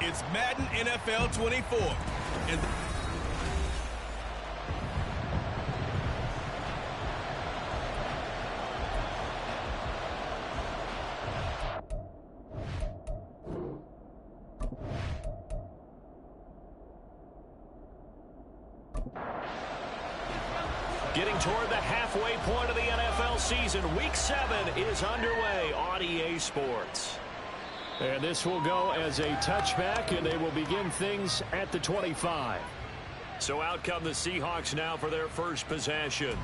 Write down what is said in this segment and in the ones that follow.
It's Madden NFL 24. And getting toward the halfway point of the NFL season. Week 7 is underway on EA Sports. And this will go as a touchback, and they will begin things at the 25. So out come the Seahawks now for their first possession.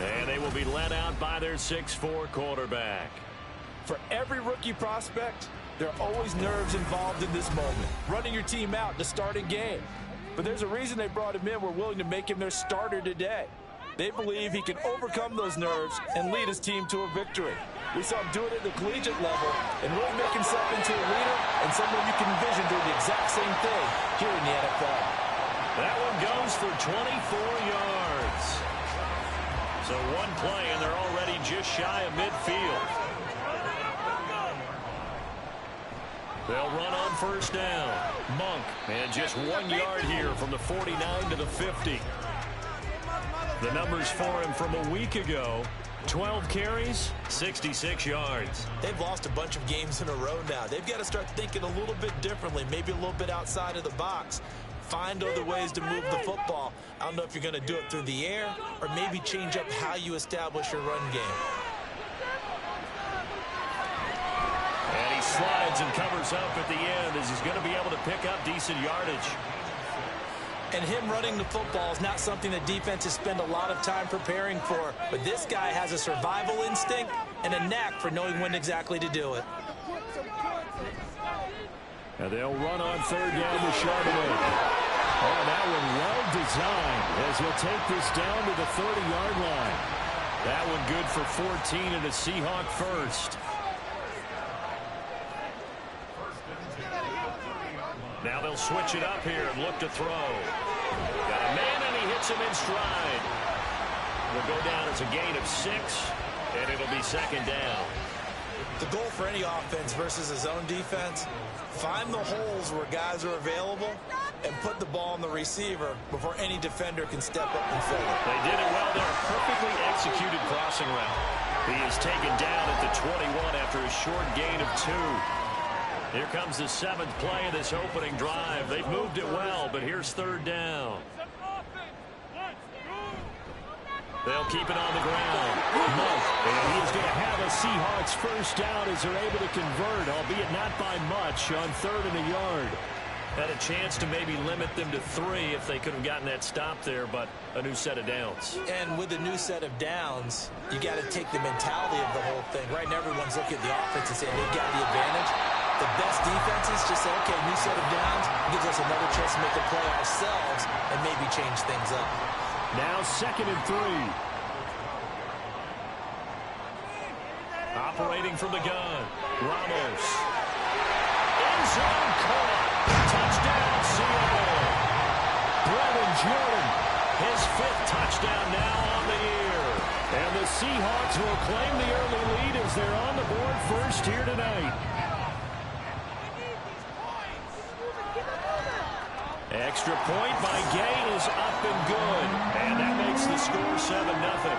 And they will be led out by their 6'4" quarterback. For every rookie prospect, there are always nerves involved in this moment. Running your team out in the starting game. But there's a reason they brought him in. We're willing to make him their starter today. They believe he can overcome those nerves and lead his team to a victory. We saw him do it at the collegiate level and really make himself into a leader and someone you can envision doing the exact same thing here in the NFL. That one goes for 24 yards. So one play, and they're already just shy of midfield. They'll run on first down. Monk, and just 1 yard here from the 49 to the 50. The numbers for him from a week ago: 12 carries, 66 yards. They've lost a bunch of games in a row now. They've got to start thinking a little bit differently, maybe a little bit outside of the box. Find other ways to move the football. I don't know if you're going to do it through the air or maybe change up how you establish your run game. And he slides and covers up at the end as he's going to be able to pick up decent yardage. And him running the football is not something that defenses spend a lot of time preparing for. But this guy has a survival instinct and a knack for knowing when exactly to do it. And they'll run on third down to Charbonnet. Oh, that one well designed as he'll take this down to the 30-yard line. That one good for 14 and a Seahawk first. Now they'll switch it up here and look to throw. Got a man, and he hits him in stride. Will go down as a gain of 6, and it'll be second down. The goal for any offense versus a zone defense, find the holes where guys are available and put the ball on the receiver before any defender can step up and fill it. They did it well there. Perfectly executed crossing route. He is taken down at the 21 after a short gain of 2. Here comes the 7th play of this opening drive. They've moved it well, but here's third down. They'll keep it on the ground. Monk, and he's going to have a Seahawks first down as they're able to convert, albeit not by much, on 3rd and a yard. Had a chance to maybe limit them to 3 if they could have gotten that stop there, but a new set of downs. And with a new set of downs, you got to take the mentality of the whole thing. Right now, everyone's looking at the offense and saying they've got the advantage. The best defenses just say, okay, new set of downs gives us another chance to make a play ourselves and maybe change things up. Now 2nd and 3. Operating from the gun, Ramos. End zone caught. Touchdown, Seattle. Brevin Jordan, his 5th touchdown now on the year. And the Seahawks will claim the early lead as they're on the board first here tonight. Extra point by Gay is up and good. And that makes the score 7-0.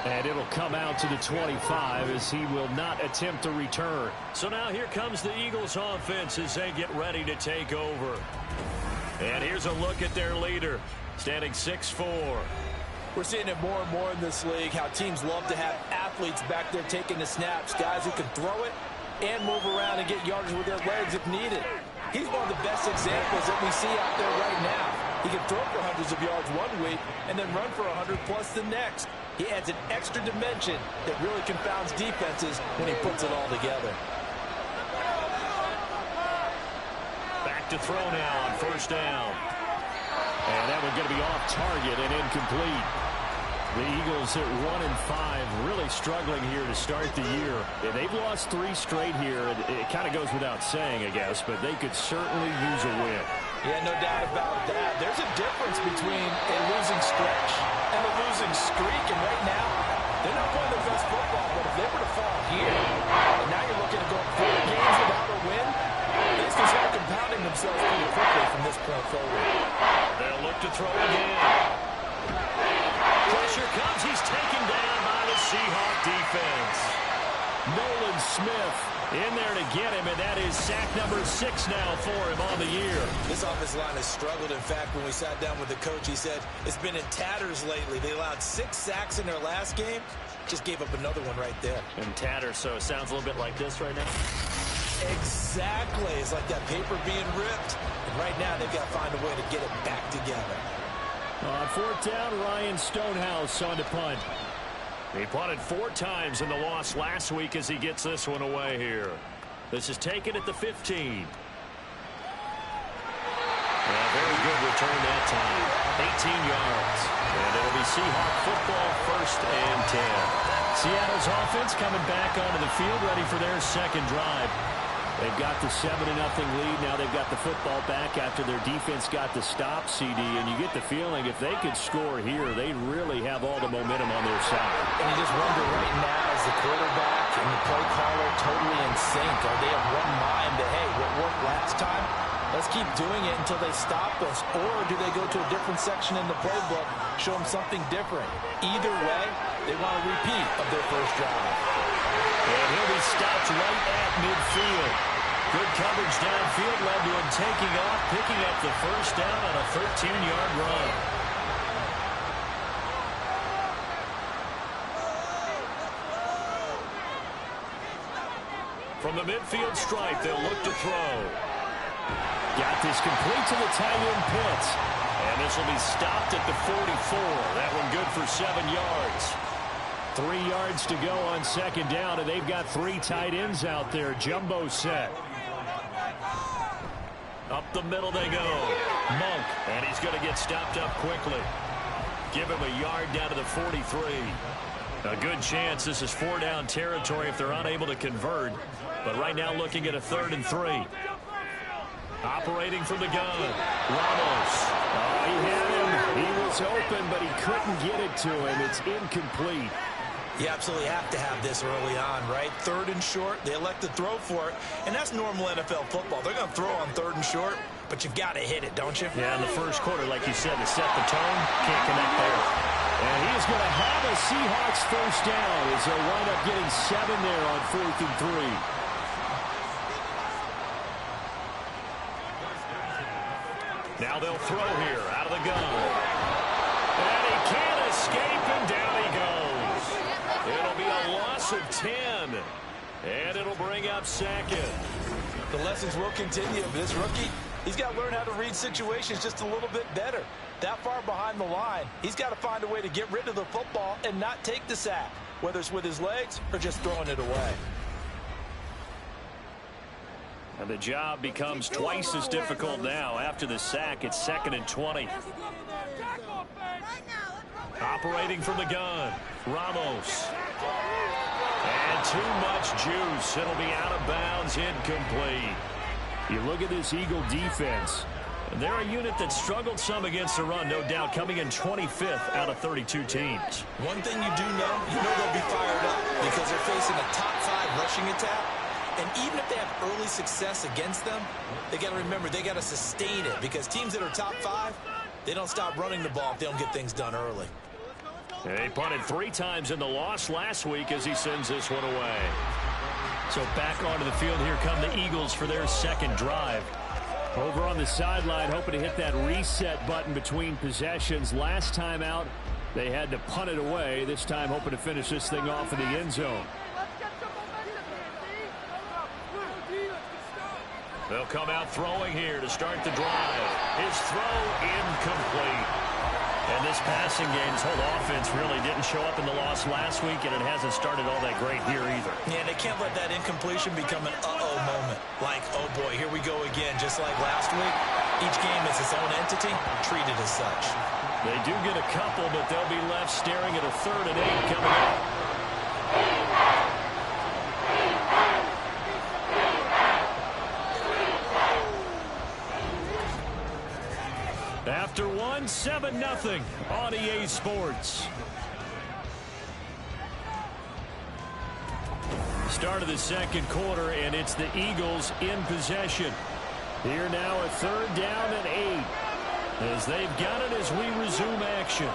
And it'll come out to the 25 as he will not attempt to return. So now here comes the Eagles offense as they get ready to take over. And here's a look at their leader, standing 6'4". We're seeing it more and more in this league, how teams love to have athletes back there taking the snaps, guys who can throw it and move around and get yardage with their legs if needed. He's one of the best examples that we see out there right now. He can throw for hundreds of yards one week and then run for 100+ the next. He adds an extra dimension that really confounds defenses when he puts it all together. Back to throw now on first down. And that one's going to be off target and incomplete. The Eagles at 1-5, really struggling here to start the year. And they've lost 3 straight here. It kind of goes without saying, I guess, but they could certainly use a win. Yeah, no doubt about that. There's a difference between a losing stretch and a losing streak. And right now, they're not playing their best football. But if they were to fall here, and now you're looking at Nolan Smith in there to get him, and that is sack number 6 now for him on the year. This offensive line has struggled. In fact, when we sat down with the coach, he said it's been in tatters lately. They allowed 6 sacks in their last game. Just gave up another one right there. In tatters, so it sounds a little bit like this right now. Exactly. It's like that paper being ripped. And right now, they've got to find a way to get it back together. On 4th down, Ryan Stonehouse on to punt. He punted 4 times in the loss last week as he gets this one away here. This is taken at the 15. Very good return that time. 18 yards. And it'll be Seahawk football, 1st and 10. Seattle's offense coming back onto the field, ready for their second drive. They've got the 7-0 lead. Now they've got the football back after their defense got the stop, CD. And you get the feeling if they could score here, they really have all the momentum on their side. And you just wonder right now, is the quarterback and the play caller totally in sync? Are they of one mind that, hey, what worked last time, let's keep doing it until they stop us? Or do they go to a different section in the playbook, show them something different? Either way, they want a repeat of their first drive. And he'll be stopped right at midfield. Good coverage downfield led to him taking off, picking up the first down on a 13-yard run. From the midfield stripe, they'll look to throw. Got this complete to the tight end Pitts. And this will be stopped at the 44. That one good for 7 yards. 3 yards to go on 2nd down, and they've got 3 tight ends out there. Jumbo set. Up the middle they go. Monk, and he's going to get stopped up quickly. Give him a yard down to the 43. A good chance this is 4-down territory if they're unable to convert. But right now looking at a 3rd and 3. Operating from the gun. Ramos. Oh, he had him. He was open, but he couldn't get it to him. It's incomplete. You absolutely have to have this early on, right? 3rd and short, they elect to throw for it, and that's normal NFL football. They're going to throw on 3rd and short, but you've got to hit it, don't you? Yeah, in the first quarter, like you said, to set the tone, can't connect there. And he is going to have a Seahawks first down as they'll wind up getting 7 there on 4th and 3. Now they'll throw here out of the gun. And he can't escape, and down he goes. It'll be a loss of 10. And it'll bring up 2nd. The lessons will continue. This rookie, he's got to learn how to read situations just a little bit better. That far behind the line, he's got to find a way to get rid of the football and not take the sack, whether it's with his legs or just throwing it away. And the job becomes twice as difficult now. After the sack, it's 2nd and 20. Operating from the gun, Ramos. And too much juice. It'll be out of bounds, incomplete. You look at this Eagle defense. They're a unit that struggled some against the run, no doubt, coming in 25th out of 32 teams. One thing you do know, they'll be fired up because they're facing a top 5 rushing attack. And even if they have early success against them, they got to remember they got to sustain it because teams that are top 5, they don't stop running the ball if they don't get things done early. He punted 3 times in the loss last week as he sends this one away. So back onto the field, here come the Eagles for their 2nd drive. Over on the sideline, hoping to hit that reset button between possessions. Last time out, they had to punt it away. This time hoping to finish this thing off in the end zone. They'll come out throwing here to start the drive. His throw incomplete. And this passing game's whole offense really didn't show up in the loss last week, and it hasn't started all that great here either. Yeah, they can't let that incompletion become an uh-oh moment. Like, oh boy, here we go again, just like last week. Each game is its own entity, treated as such. They do get a couple, but they'll be left staring at a 3rd and 8 coming up. After one, 7-0 on EA Sports. Start of the 2nd quarter, and it's the Eagles in possession. Here now a 3rd down and 8. As they've got it as we resume action.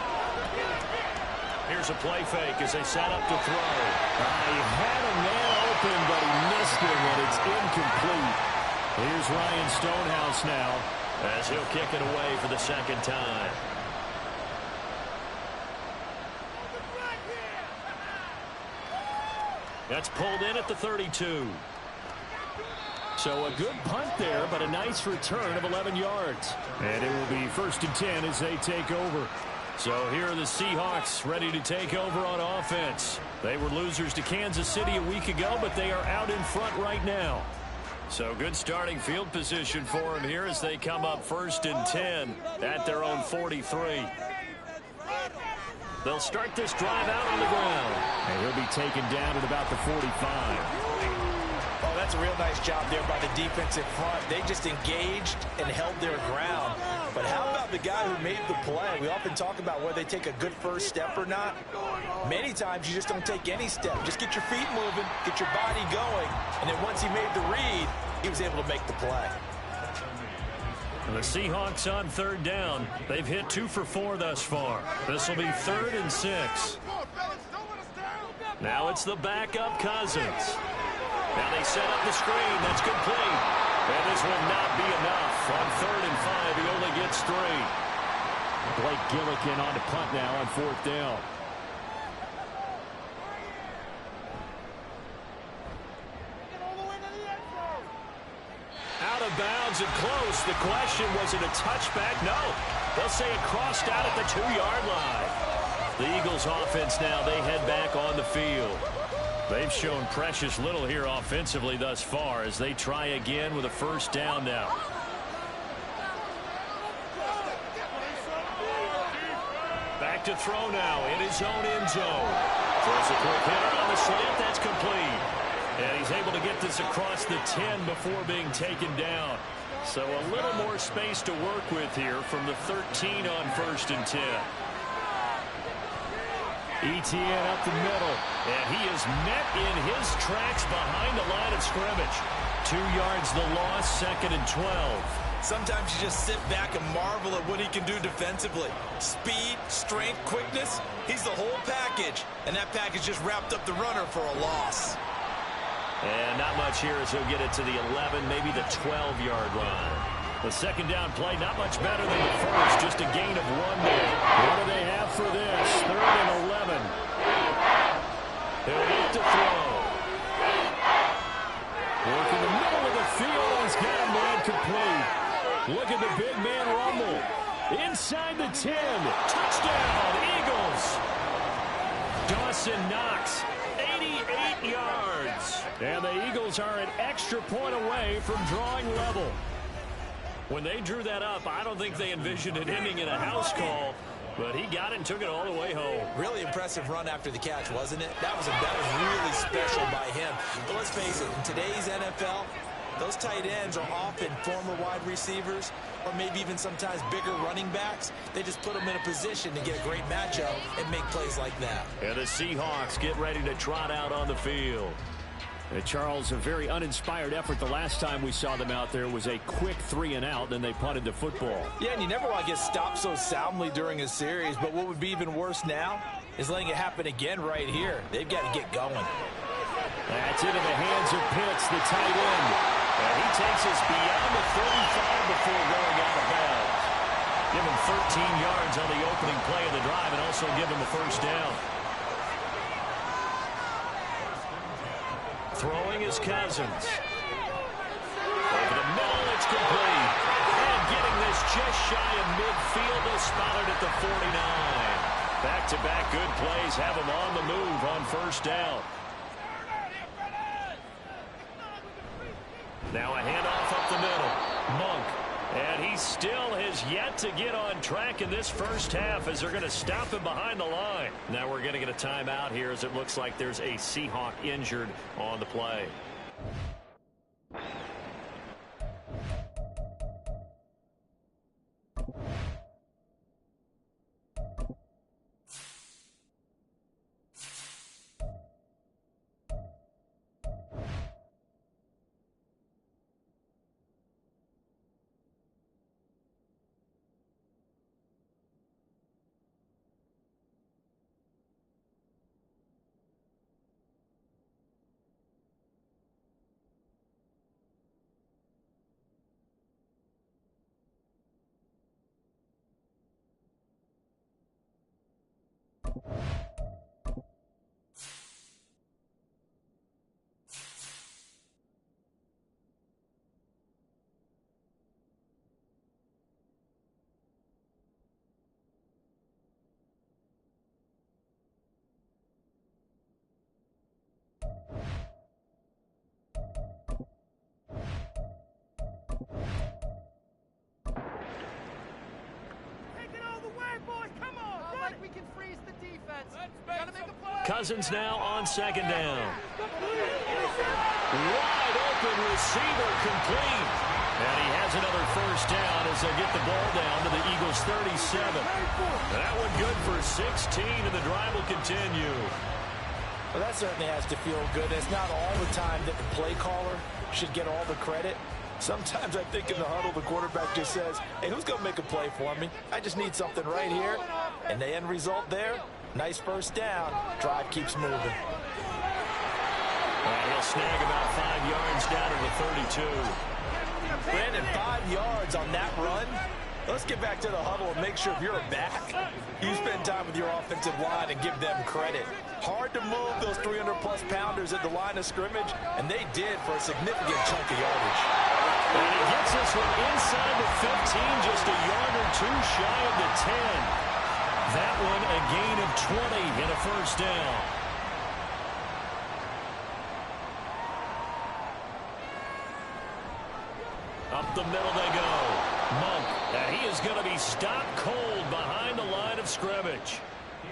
Here's a play fake as they set up to throw. He had him there open, but he missed him, and it's incomplete. Here's Ryan Stonehouse now as he'll kick it away for the second time. That's pulled in at the 32. So a good punt there, but a nice return of 11 yards. And it will be 1st and 10 as they take over. So here are the Seahawks ready to take over on offense. They were losers to Kansas City a week ago, but they are out in front right now. So good starting field position for them here as they come up 1st and 10 at their own 43. They'll start this drive out on the ground. And he'll be taken down at about the 45. Oh, that's a real nice job there by the defensive front. They just engaged and held their ground. But how about the guy who made the play? We often talk about whether they take a good first step or not. Many times you just don't take any step. Just get your feet moving, get your body going, and then once he made the read, he was able to make the play. The Seahawks on 3rd down. They've hit 2 for 4 thus far. This will be 3rd and 6. Now it's the backup Cousins. Now they set up the screen. That's complete. And this will not be enough. On 3rd and 5, he only gets 3. Blake Gillikin on to punt now on 4th down. Out of bounds and close. The question, was it a touchback? No. They'll say it crossed out at the 2-yard line. The Eagles offense now, they head back on the field. They've shown precious little here offensively thus far as they try again with a 1st down now. Back to throw now in his own end zone. Throws a quick hitter on the slant. That's complete. And he's able to get this across the 10 before being taken down. So a little more space to work with here from the 13 on 1st and 10. Etienne up the middle, and he is met in his tracks behind the line of scrimmage. 2 yards the loss, 2nd and 12. Sometimes you just sit back and marvel at what he can do defensively. Speed, strength, quickness, he's the whole package. And that package just wrapped up the runner for a loss. And not much here as he'll get it to the 11, maybe the 12-yard line. The 2nd down play, not much better than the first, just a gain of 1 there. What do they have for this? 3rd and 11. He'll look to throw. Work in the middle of the field, and he's got a man complete. Look at the big man rumble. Inside the 10. Touchdown, Eagles. Dawson Knox, 88 yards. And the Eagles are an extra point away from drawing level. When they drew that up, I don't think they envisioned it ending in a house call, but he got it and took it all the way home. Really impressive run after the catch, wasn't it? That was really special by him. But let's face it, in today's NFL, those tight ends are often former wide receivers or maybe even sometimes bigger running backs. They just put them in a position to get a great matchup and make plays like that. And the Seahawks get ready to trot out on the field. Charles, a very uninspired effort the last time we saw them out there was a quick 3-and-out, then they punted the football. Yeah, and you never want to get stopped so soundly during a series, but what would be even worse now is letting it happen again right here. They've got to get going. That's into the hands of Pitts, the tight end. And he takes us beyond the 35 before going out of bounds. Give him 13 yards on the opening play of the drive and also give him a 1st down. Throwing is Cousins. Over the middle, it's complete. And getting this just shy of midfield, they'll spot it at the 49. Back-to-back good plays have him on the move on 1st down. Now a handoff up the middle. Monk. And he still has yet to get on track in this first half as they're going to stop him behind the line. Now we're going to get a timeout here as it looks like there's a Seahawk injured on the play. Cousins now on second down. Wide open receiver complete. And he has another first down as they get the ball down to the Eagles' 37. That one good for 16, and the drive will continue. Well, that certainly has to feel good. It's not all the time that the play caller should get all the credit. Sometimes I think in the huddle, the quarterback just says, hey, who's going to make a play for me? I just need something right here. And the end result there, nice first down. Drive keeps moving. He'll snag about 5 yards down to the 32. Brandon, 5 yards on that run. Let's get back to the huddle and make sure if you're a back, you spend time with your offensive line and give them credit. Hard to move those 300-plus pounders at the line of scrimmage, and they did for a significant chunk of yardage. And he gets this one inside the 15, just a yard or two shy of the 10. That one a gain of 20 and a first down. Up the middle they go. Monk, and he is going to be stopped cold behind the line of scrimmage.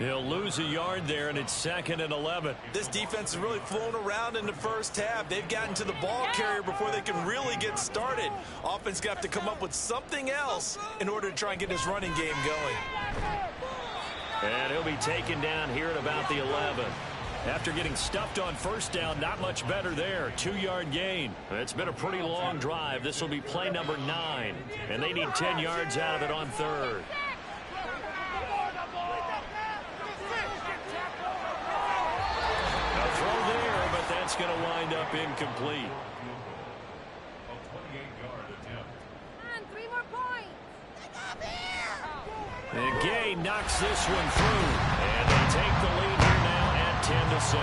He'll lose a yard there, and it's 2nd and 11. This defense is really flown around in the first half. They've gotten to the ball carrier before they can really get started. Offense got to come up with something else in order to try and get this running game going. And he'll be taken down here at about the 11. After getting stuffed on first down, not much better there. 2-yard gain. It's been a pretty long drive. This will be play number 9. And they need 10 yards out of it on 3rd. A throw there, but that's going to wind up incomplete. And Gay knocks this one through. And they take the lead here now at 10-7.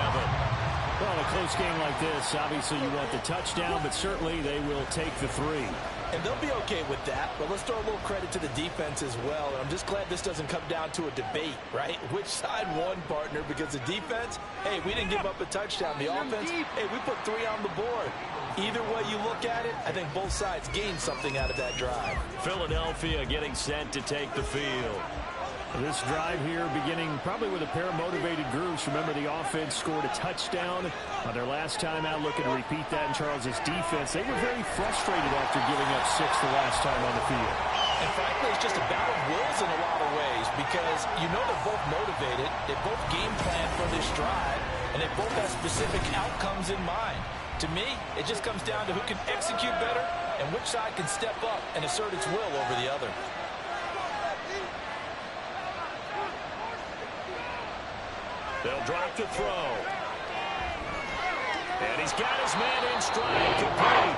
Well, in a close game like this, obviously you want the touchdown, but certainly they will take the 3. And they'll be okay with that, but let's throw a little credit to the defense as well. And I'm just glad this doesn't come down to a debate, right? Which side won, partner? Because the defense, hey, we didn't give up a touchdown. The offense, hey, we put 3 on the board. Either way you look at it, I think both sides gained something out of that drive. Philadelphia getting set to take the field. This drive here beginning probably with a pair of motivated groups. Remember, the offense scored a touchdown on their last time out, looking to repeat that in Charles's defense. They were very frustrated after giving up 6 the last time on the field. And frankly, it's just a battle of wills in a lot of ways because you know they're both motivated. They both game plan for this drive, and they both have specific outcomes in mind. To me, it just comes down to who can execute better and which side can step up and assert its will over the other. They'll drop to throw. And he's got his man in stride, complete.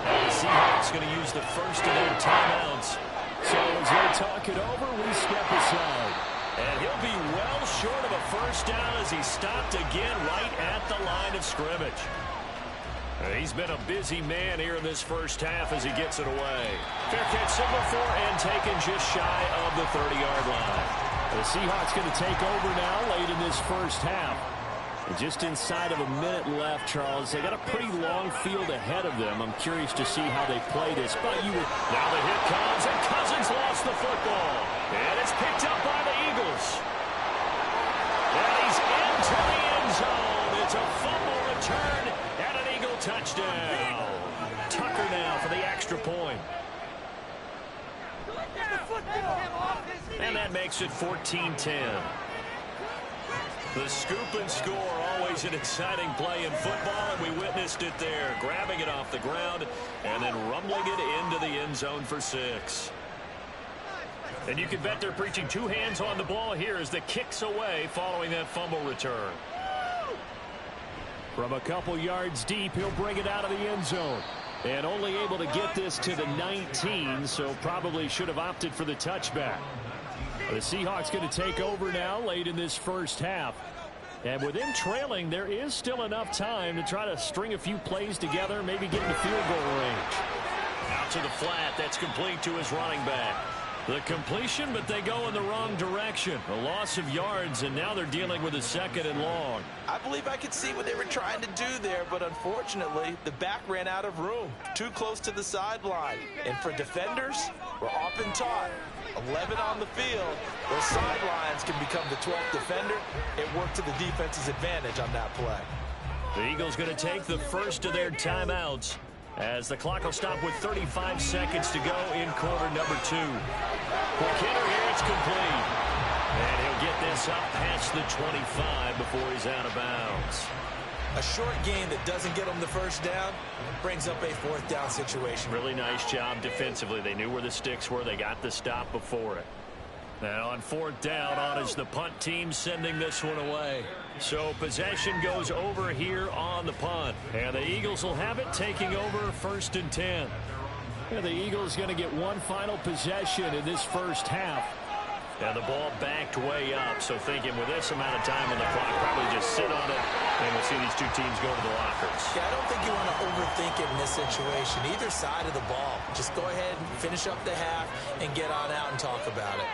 And the Seahawks going to use the first of their timeouts. So as they talk it over, we step aside. And he'll be well short of a first down as he's stopped again right at the line of scrimmage. He's been a busy man here in this first half as he gets it away. Fair catch signal for and taken just shy of the 30-yard line. The Seahawks going to take over now late in this first half. And just inside of a minute left, Charles. They got a pretty long field ahead of them. I'm curious to see how they play this. But now the hit comes, and Cousins lost the football. And it's picked up by the Eagles. And he's into the end zone. It's a fumble return and an Eagle touchdown. Tucker now for the extra point. And that makes it 14-10. The scoop and score, always an exciting play in football, and we witnessed it there, grabbing it off the ground and then rumbling it into the end zone for 6. And you can bet they're preaching 2 hands on the ball here as the kick's away following that fumble return. From a couple yards deep, he'll bring it out of the end zone. And only able to get this to the 19, so probably should have opted for the touchback. The Seahawks going to take over now late in this first half. And with them trailing, there is still enough time to try to string a few plays together, maybe get into field goal range. Out to the flat, that's complete to his running back. The completion, but they go in the wrong direction. A loss of yards, and now they're dealing with a 2nd and long. I believe I could see what they were trying to do there, but unfortunately, the back ran out of room. Too close to the sideline. And for defenders, We're often taught 11 on the field, those sidelines can become the 12th defender. It worked to the defense's advantage on that play. The Eagles going to take the first of their timeouts as the clock will stop with 35 seconds to go in quarter number 2. Quick hitter here, it's complete. And he'll get this up past the 25 before he's out of bounds. A short game that doesn't get them the first down brings up a 4th down situation. Really nice job defensively. They knew where the sticks were. They got the stop before it. Now on 4th down, on is the punt team sending this one away. So possession goes over here on the punt. And the Eagles will have it, taking over 1st and 10. And the Eagles going to get one final possession in this first half. And the ball backed way up, so thinking with this amount of time on the clock, probably just sit on it, and we'll see these two teams go to the lockers. Yeah, I don't think you want to overthink it in this situation. Either side of the ball. Just go ahead and finish up the half and get on out and talk about it.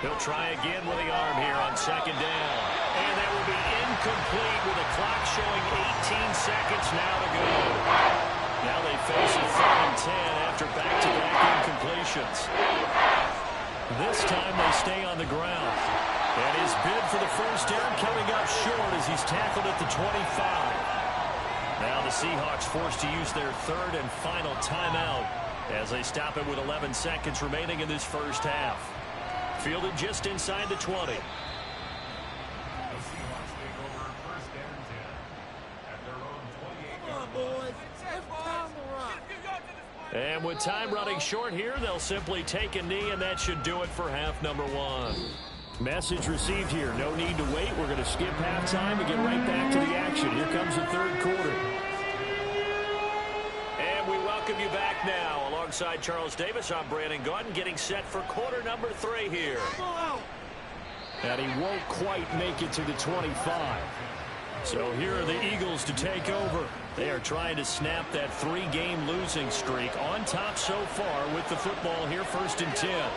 He'll try again with the arm here on 2nd down. And that will be incomplete with the clock showing 18 seconds now to go. Now they face a 3rd and 10 after back-to-back incompletions. This time they stay on the ground. And his bid for the first down coming up short as he's tackled at the 25. Now the Seahawks forced to use their 3rd and final timeout as they stop it with 11 seconds remaining in this first half. Fielded just inside the 20. And with time running short here, they'll simply take a knee, and that should do it for half number 1. Message received here. No need to wait. We're going to skip halftime and get right back to the action. Here comes the 3rd quarter. And we welcome you back now. Alongside Charles Davis, I'm Brandon Gaudin, getting set for quarter number 3 here. And he won't quite make it to the 25. So here are the Eagles to take over. They are trying to snap that 3-game losing streak, on top so far with the football here, 1st and 10.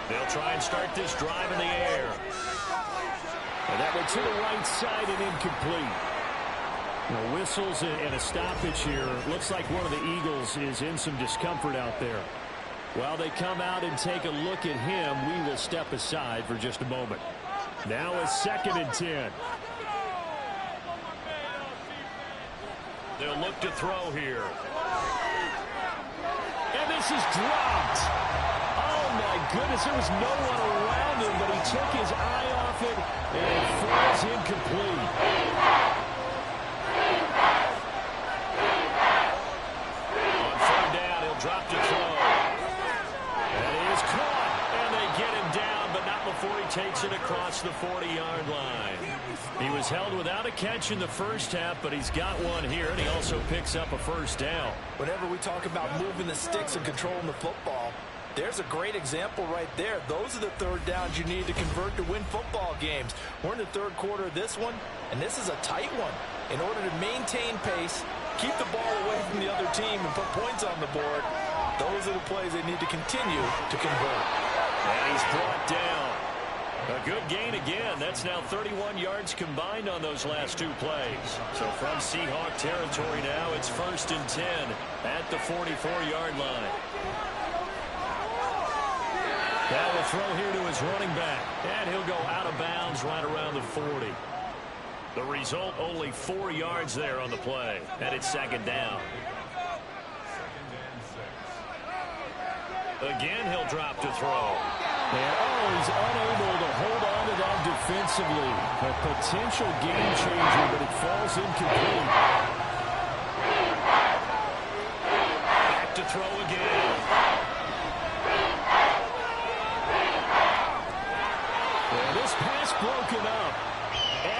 They'll try and start this drive in the air. And that went to the right side and incomplete. Now, whistles and a stoppage here. Looks like one of the Eagles is in some discomfort out there. While they come out and take a look at him, we will step aside for just a moment. Now a 2nd and 10. They'll look to throw here. And this is dropped. Oh, my goodness. There was no one around him, but he took his eye off it, and it falls incomplete. On 3rd down, he'll drop to throw. And he is caught, and they get him down, but not before he takes it across the 40-yard line. He was held without a catch in the first half, but he's got one here, and he also picks up a 1st down. Whenever we talk about moving the sticks and controlling the football, there's a great example right there. Those are the 3rd downs you need to convert to win football games. We're in the 3rd quarter of this one, and this is a tight one. In order to maintain pace, keep the ball away from the other team, and put points on the board, those are the plays they need to continue to convert. And he's brought down. A good gain again. That's now 31 yards combined on those last 2 plays. So from Seahawk territory now, it's 1st and 10 at the 44-yard line. That will throw here to his running back. And he'll go out of bounds right around the 40. The result, only 4 yards there on the play. And it's 2nd down. Again, he'll drop to throw. And he's unable to hold on to that defensively. A potential game changer, but it falls incomplete. Back to throw again. And this pass broken up.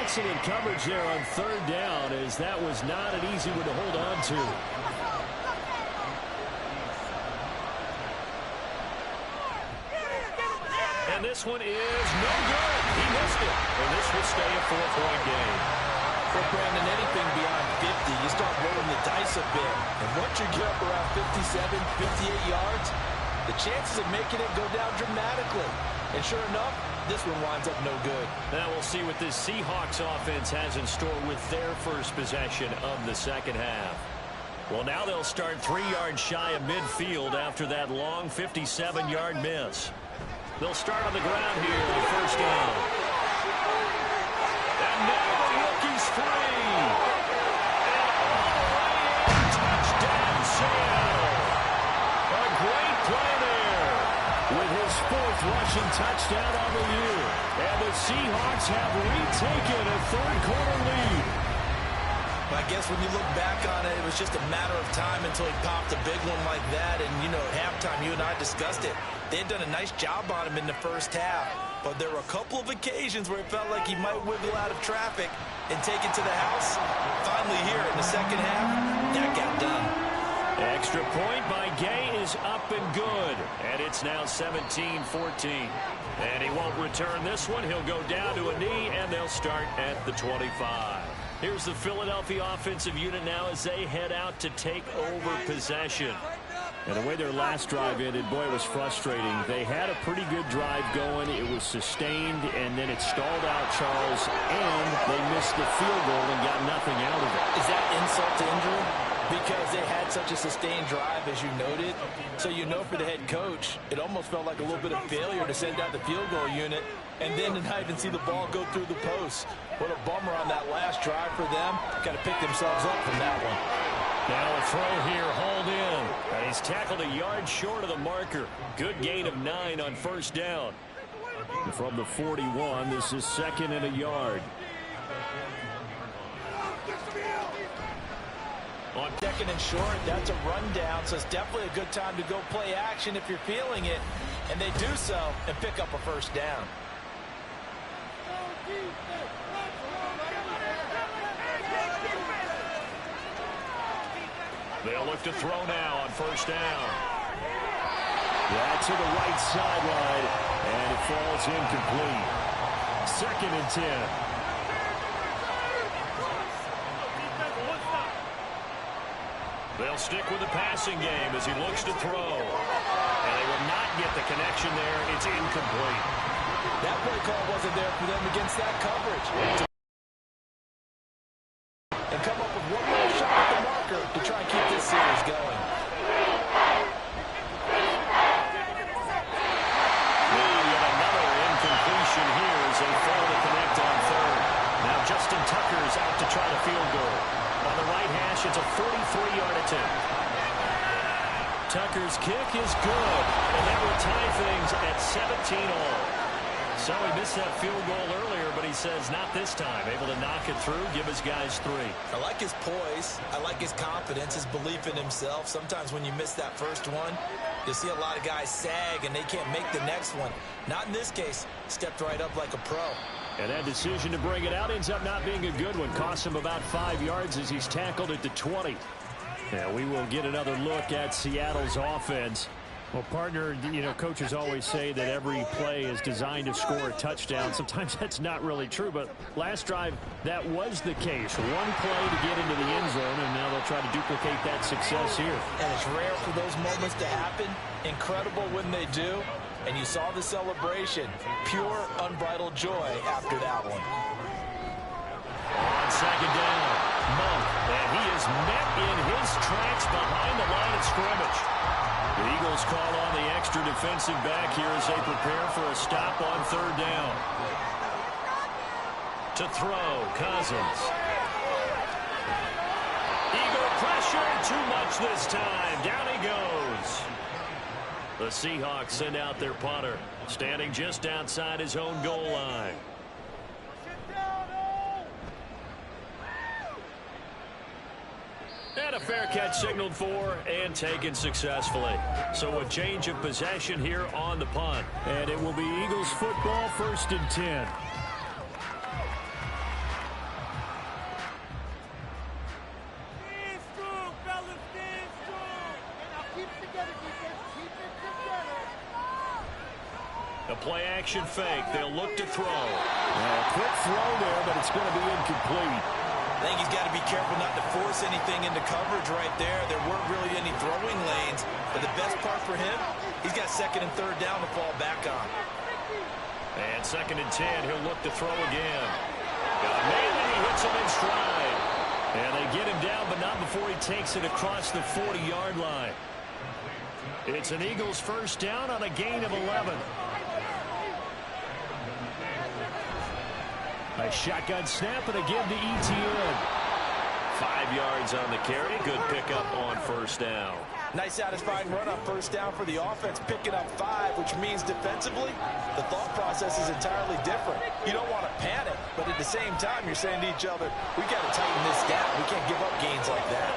Excellent coverage there on 3rd down, as that was not an easy one to hold on to. And this one is no good. He missed it. And this will stay a 4-point game. For Brandon, anything beyond 50, you start rolling the dice a bit. And once you get up around 57, 58 yards, the chances of making it go down dramatically. And sure enough, this one winds up no good. Now we'll see what this Seahawks offense has in store with their first possession of the second half. Well, now they'll start 3 yards shy of midfield after that long 57-yard miss. They'll start on the ground here on first down. And now the rookie's free. And all the way in, touchdown Seattle. A great play there with his 4th rushing touchdown of the year. And the Seahawks have retaken a third-quarter lead. I guess when you look back on it, it was just a matter of time until he popped a big one like that. And, you know, at halftime, you and I discussed it. They had done a nice job on him in the first half. But there were a couple of occasions where it felt like he might wiggle out of traffic and take it to the house. Finally here in the second half, that got done. Extra point by Gay is up and good. And it's now 17-14. And he won't return this one. He'll go down to a knee, and they'll start at the 25. Here's the Philadelphia offensive unit now as they head out to take over possession. And the way their last drive ended, boy, it was frustrating. They had a pretty good drive going. It was sustained, and then it stalled out, Charles, and they missed the field goal and got nothing out of it. Is that insult to injury? Because they had such a sustained drive, as you noted. So you know for the head coach, it almost felt like a little bit of failure to send out the field goal unit and then to not even see the ball go through the post. What a bummer on that last drive for them. Got to pick themselves up from that one. Now a throw here, hauled in. And he's tackled a yard short of the marker. Good gain of 9 on first down. And from the 41, this is 2nd and a yard. On 2nd and short, that's a rundown, so it's definitely a good time to go play action if you're feeling it. And they do so and pick up a first down. They'll look to throw now on first down. Yeah, to the right sideline, and it falls incomplete. 2nd and 10. They'll stick with the passing game as he looks to throw. And they will not get the connection there. It's incomplete. That play call wasn't there for them against that coverage. And come up with one more shot at the marker to try and keep this series going. Now yet another incompletion here as they fail to connect on 3rd. Now Justin Tucker's out to try the field goal. On the right hash, it's a 43-yard attempt. Tucker's kick is good, and that will tie things at 17-all. So he missed that field goal earlier, but he says not this time. Able to knock it through, give his guys 3. I like his poise. I like his confidence, his belief in himself. Sometimes when you miss that first one, you'll see a lot of guys sag, and they can't make the next one. Not in this case. Stepped right up like a pro. And that decision to bring it out ends up not being a good one. Costs him about 5 yards as he's tackled at the 20. Now we will get another look at Seattle's offense. Well, partner, you know, coaches always say that every play is designed to score a touchdown. Sometimes that's not really true, but last drive, that was the case. One play to get into the end zone, and now they'll try to duplicate that success here. And it's rare for those moments to happen. Incredible when they do. And you saw the celebration. Pure, unbridled joy after that one. On 2nd down, Monk, and he is met in his tracks behind the line of scrimmage. The Eagles call on the extra defensive back here as they prepare for a stop on 3rd down. To throw, Cousins. Eagle pressure, too much this time. Down he goes. The Seahawks send out their punter, standing just outside his own goal line. And a fair catch signaled for and taken successfully. So a change of possession here on the punt. And it will be Eagles football, 1st and 10. A play-action fake. They'll look to throw. A quick throw there, but it's going to be incomplete. I think he's got to be careful not to force anything into coverage right there. There weren't really any throwing lanes. But the best part for him, he's got 2nd and 3rd down to fall back on. And 2nd and 10, he'll look to throw again. Got a man, and he hits him in stride. And they get him down, but not before he takes it across the 40-yard line. It's an Eagles first down on a gain of 11. A shotgun snap and a give to ETN. 5 yards on the carry. Good pickup on first down. Nice satisfying run on first down for the offense, picking up 5, which means defensively, the thought process is entirely different. You don't want to panic, but at the same time, you're saying to each other, we got to tighten this down. We can't give up gains like that.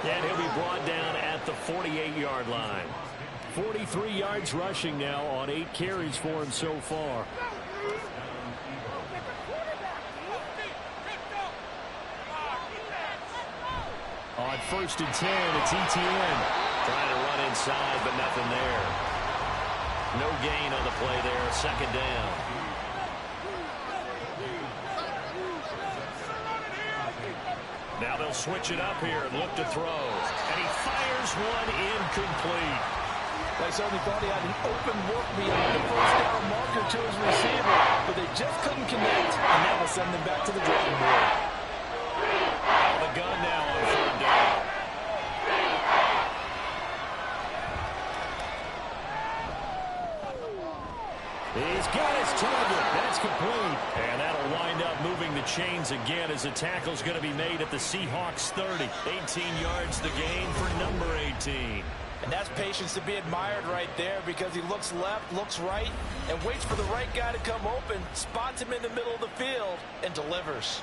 And he'll be brought down at the 48-yard line. 43 yards rushing now on 8 carries for him so far. On first and 10, it's ETN. Trying to run inside, but nothing there. No gain on the play there. Second down. Now they'll switch it up here and look to throw. And he fires one incomplete. They certainly thought he had an open look beyond the first down marker to his receiver, but they just couldn't connect, and that will send them back to the drawing board. The gun now on third down. He's got his target. That's complete. And that'll wind up moving the chains again as the tackle's going to be made at the Seahawks 30. 18 yards the gain for number 18. And that's patience to be admired right there, because he looks left, looks right, and waits for the right guy to come open, spots him in the middle of the field, and delivers.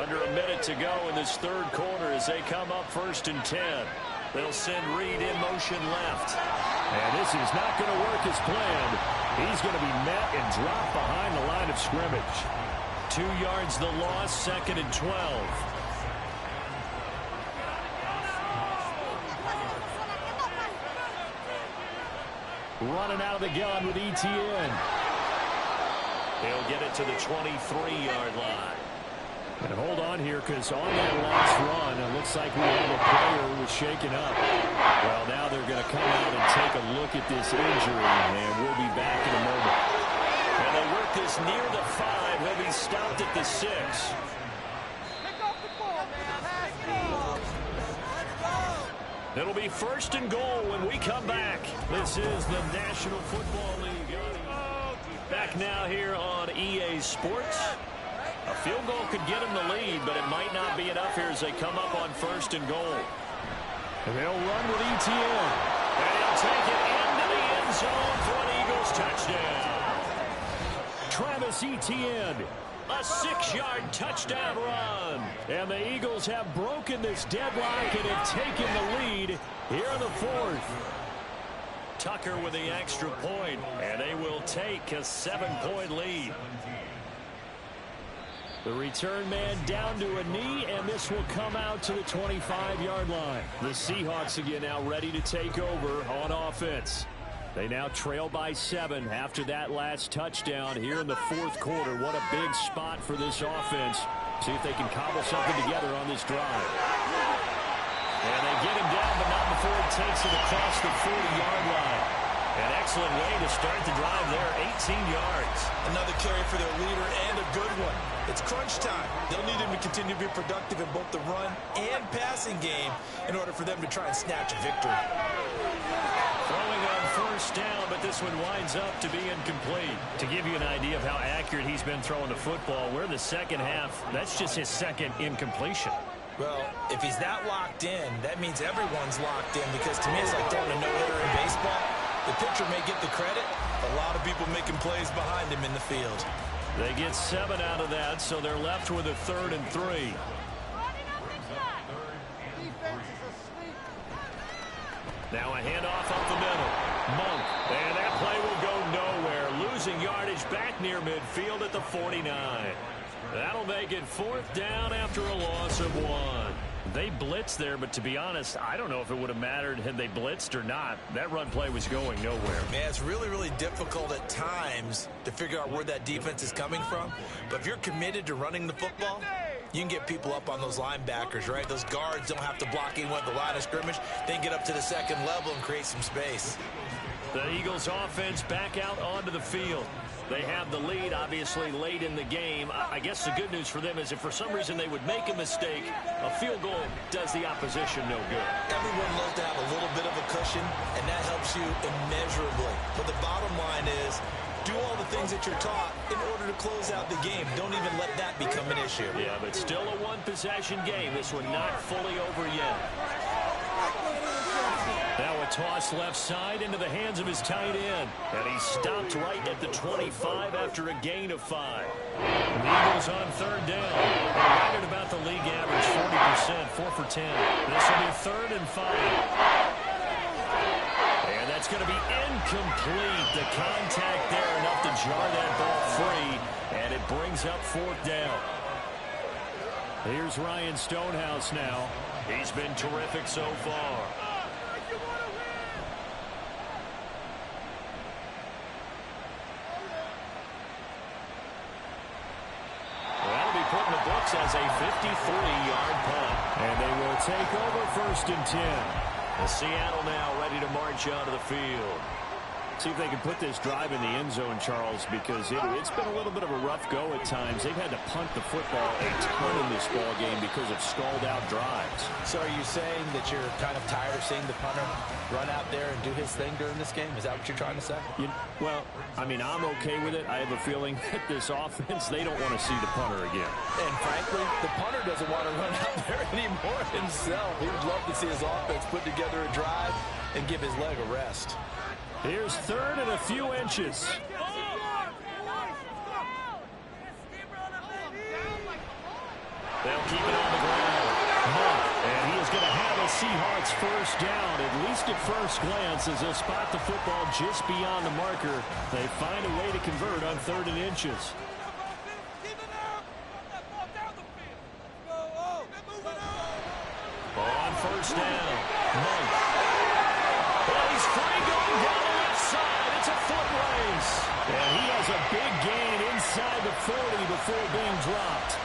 Under a minute to go in this third quarter as they come up first and 10. They'll send Reed in motion left. And this is not going to work as planned. He's going to be met and dropped behind the line of scrimmage. 2 yards the loss, second and 12. Running out of the gun with ETN. He'll get it to the 23-yard line. And hold on here, because on that last run, it looks like we have a player who was shaken up. Well, now they're going to come out and take a look at this injury, and we'll be back in a moment. And they work this near the 5. He'll be stopped at the 6. It'll be first and goal when we come back. This is the National Football League. Back now here on EA Sports. A field goal could get them the lead, but it might not be enough here as they come up on first and goal. And they'll run with ETN. And he'll take it into the end zone for an Eagles touchdown. Travis Etienne, a 6-yard touchdown run. And the Eagles have broken this deadlock and have taken the lead here in the fourth. Tucker with the extra point, and they will take a 7-point lead. The return man down to a knee, and this will come out to the 25-yard line. The Seahawks again now ready to take over on offense. They now trail by 7 after that last touchdown here in the fourth quarter. What a big spot for this offense. See if they can cobble something together on this drive. And they get him down, but not before he takes it across the 40-yard line. An excellent way to start the drive there, 18 yards. Another carry for their leader, and a good one. It's crunch time. They'll need him to continue to be productive in both the run and passing game in order for them to try and snatch a victory. Throwing on first down, but this one winds up to be incomplete. To give you an idea of how accurate he's been throwing the football, we're in the second half. That's just his second incompletion. Well, if he's that locked in, that means everyone's locked in, because to me it's like throwing a no-hitter in baseball. The pitcher may get the credit, a lot of people making plays behind him in the field. They get 7 out of that, so they're left with a 3rd and 3. Now a handoff up the middle. Monk, and that play will go nowhere. Losing yardage back near midfield at the 49. That'll make it 4th down after a loss of 1. They blitzed there, but to be honest, I don't know if it would have mattered had they blitzed or not. That run play was going nowhere. Man, it's really, really difficult at times to figure out where that defense is coming from. But if you're committed to running the football, you can get people up on those linebackers, right? Those guards don't have to block anyone at the line of scrimmage. They can get up to the second level and create some space. The Eagles offense back out onto the field. They have the lead, obviously, late in the game. I guess the good news for them is if for some reason they would make a mistake, a field goal does the opposition no good. Everyone loves to have a little bit of a cushion, and that helps you immeasurably. But the bottom line is, do all the things that you're taught in order to close out the game. Don't even let that become an issue. Yeah, but still a one-possession game. This one not fully over yet. Now a toss left side into the hands of his tight end. And he stopped right at the 25 after a gain of 5. The Eagles on third down. They're right at about the league average, 40%, 4 for 10. This will be 3rd and 5. And that's going to be incomplete. The contact there enough to jar that ball free. And it brings up 4th down. Here's Ryan Stonehouse now. He's been terrific so far. That'll be put in the books as a 53-yard punt. And they will take over 1st and 10. Seattle now ready to march onto the field. See if they can put this drive in the end zone, Charles, because it's been a little bit of a rough go at times. They've had to punt the football a ton in this ball game because of stalled-out drives. So are you saying that you're kind of tired of seeing the punter run out there and do his thing during this game? Is that what you're trying to say? Well, I mean, I'm okay with it. I have a feeling that this offense, they don't want to see the punter again. And frankly, the punter doesn't want to run out there anymore himself. He would love to see his offense put together a drive and give his leg a rest. Here's 3rd and a few inches. They'll keep it on the ground. And he is going to have a Seahawks 1st down, at least at first glance, as they'll spot the football just beyond the marker. They find a way to convert on 3rd and inches. On 1st down, Monk. Well, he's free going down the left side. It's a foot race. And he has a big gain inside the 40 before being dropped.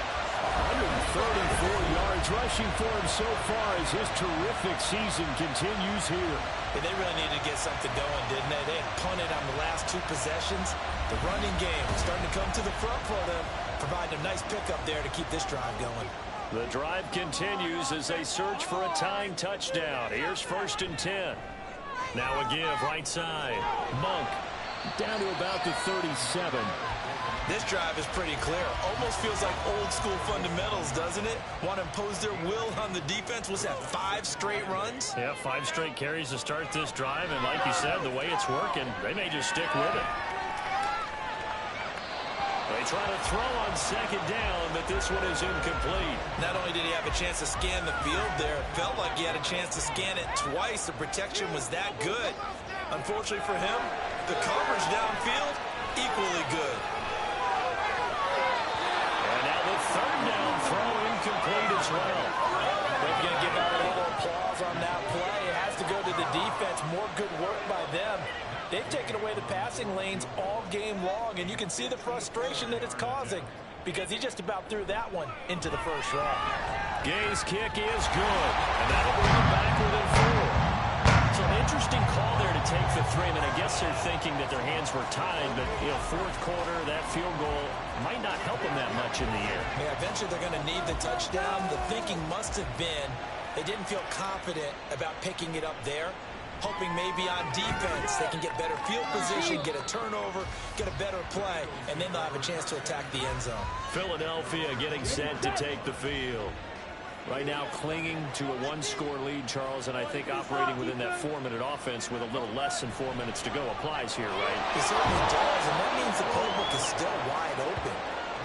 134 yards rushing for him so far as his terrific season continues here. And they really needed to get something going, didn't they? They had punted on the last 2 possessions. The running game was starting to come to the front for them, providing a nice pickup there to keep this drive going. The drive continues as they search for a tying touchdown. Here's 1st and 10. Now a give right side. Monk down to about the 37. This drive is pretty clear. Almost feels like old school fundamentals, doesn't it? Want to impose their will on the defense. Was that 5 straight runs? Yeah, 5 straight carries to start this drive. And like you said, the way it's working, they may just stick with it. They try to throw on 2nd down, but this one is incomplete. Not only did he have a chance to scan the field there, it felt like he had a chance to scan it twice. The protection was that good. Unfortunately for him, the coverage downfield, equally good. And now the 3rd down throw incomplete as well. They're going to give out a little applause on that play. It has to go to the defense. More good work by them. They've taken away the passing lanes all game long, and you can see the frustration that it's causing because he just about threw that one into the 1st row. Gay's kick is good, and that'll bring him back within 4. So an interesting call there to take the 3. I mean, I guess they're thinking that their hands were tied, but, 4th quarter, that field goal might not help them that much in the air. Yeah, eventually they're going to need the touchdown. The thinking must have been they didn't feel confident about picking it up there. Hoping maybe on defense they can get better field position, get a turnover, get a better play, and then they'll have a chance to attack the end zone. Philadelphia getting set to take the field. Right now clinging to a 1-score lead, Charles, and I think operating within that 4-minute offense with a little less than 4 minutes to go applies here, right? It certainly does, and that means the playbook is still wide open.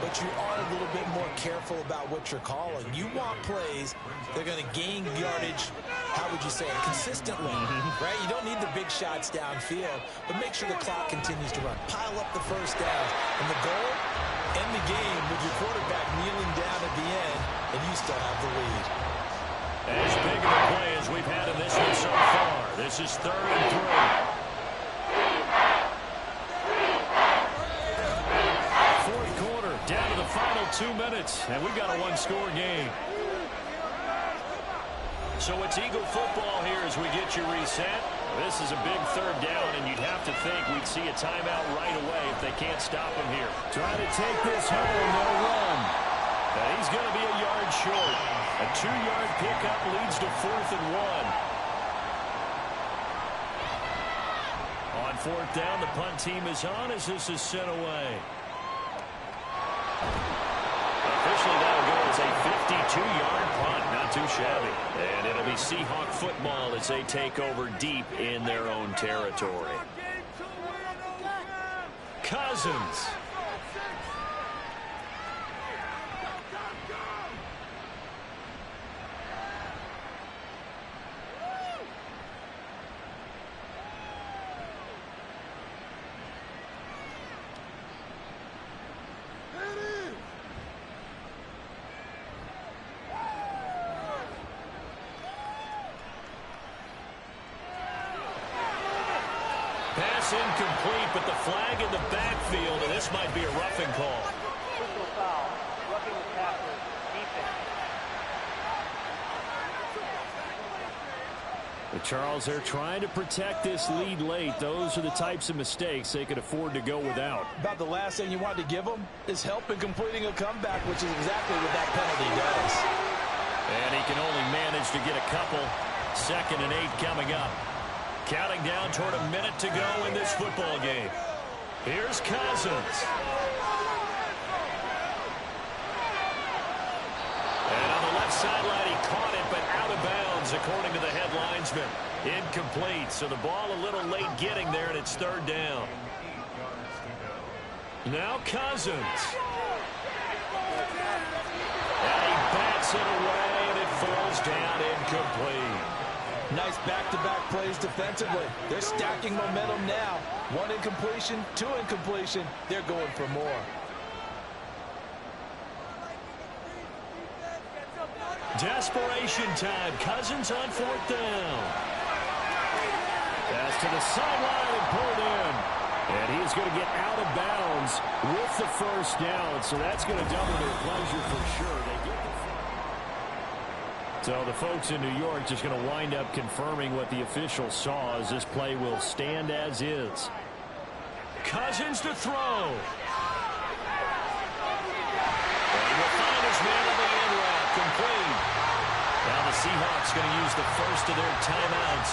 But you are a little bit more careful about what you're calling. You want plays that are going to gain yardage, how would you say it, consistently, right? You don't need the big shots downfield, but make sure the clock continues to run. Pile up the 1st down. And the goal, end the game with your quarterback kneeling down at the end, and you still have the lead. As big of a play as we've had in this one so far. This is 3rd and 3. Down to the final 2 minutes, and we've got a 1-score game. So it's Eagle football here as we get you reset. This is a big third down, and you'd have to think we'd see a timeout right away if they can't stop him here. Trying to take this home, no run. And he's going to be a yard short. A 2-yard pickup leads to 4th and 1. On 4th down, the punt team is on as this is sent away. Officially, that'll go as a 52-yard punt. Not too shabby. And it'll be Seahawk football as they take over deep in their own territory. Cousins. Pass incomplete, but the flag in the backfield, and this might be a roughing call. Personal foul, roughing the passer, defense. But Charles, they're trying to protect this lead late. Those are the types of mistakes they could afford to go without. About the last thing you want to give them is help in completing a comeback, which is exactly what that penalty does. And he can only manage to get a couple. 2nd and 8 coming up. Counting down toward a minute to go in this football game. Here's Cousins. And on the left sideline, he caught it, but out of bounds, according to the head linesman. Incomplete, so the ball a little late getting there, and it's 3rd down. Now Cousins. And he bats it away, and it falls down incomplete. Nice back-to-back plays defensively. They're stacking momentum now. 1 incompletion, 2 incompletion. They're going for more. Desperation time. Cousins on 4th down. Pass to the sideline and pulled in. And he's going to get out of bounds with the 1st down. So that's going to double their pleasure for sure. They get the... So the folks in New York just going to wind up confirming what the official saw as this play will stand as is. Cousins to throw. And he will find his man on the end route. Complete. Now the Seahawks going to use the first of their timeouts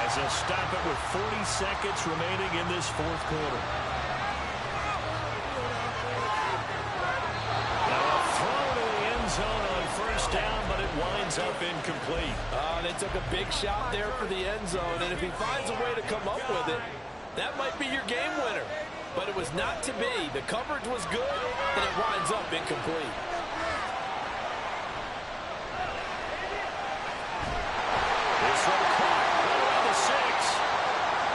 as they'll stop it with 40 seconds remaining in this 4th quarter. Now a throw to the end zone on 1st down, but it winds up incomplete. They took a big shot there for the end zone, and if he finds a way to come up with it, that might be your game winner. But it was not to be. The coverage was good, and it winds up incomplete. This one caught right around the 6.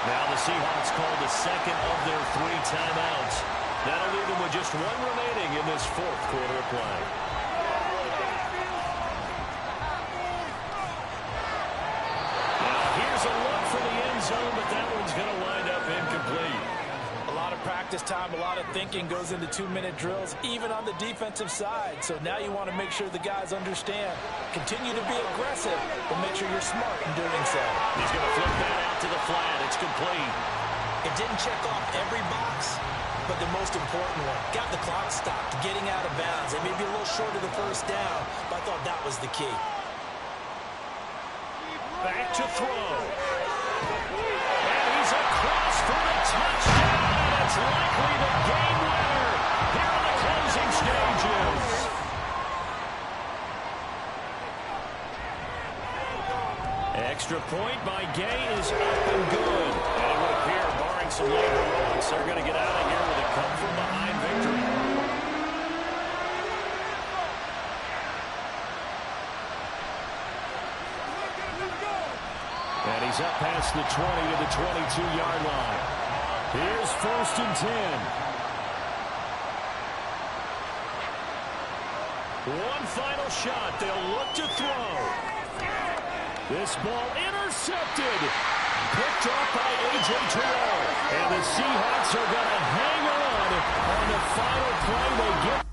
Now the Seahawks call the 2nd of their 3 timeouts. That'll leave them with just 1 remaining in this 4th quarter of play. A look for the end zone, but that one's going to wind up incomplete. A lot of practice time, a lot of thinking goes into 2-minute drills, even on the defensive side. So now you want to make sure the guys understand. Continue to be aggressive, but make sure you're smart in doing so. He's going to flip that out to the flat. It's complete. It didn't check off every box, but the most important one. Got the clock stopped, getting out of bounds. They may be a little short of the 1st down, but I thought that was the key. Back to throw. And he's across for the touchdown. And it's likely the game winner here in the closing stages. Extra point by Gay is up and good. And it would appear, barring some late heroics, they're going to get out of here with a come-from-behind victory. And he's up past the 20 to the 22-yard line. Here's 1st and 10. One final shot. They'll look to throw. This ball intercepted. Picked off by A.J. Terrell. And the Seahawks are going to hang on the final play. They get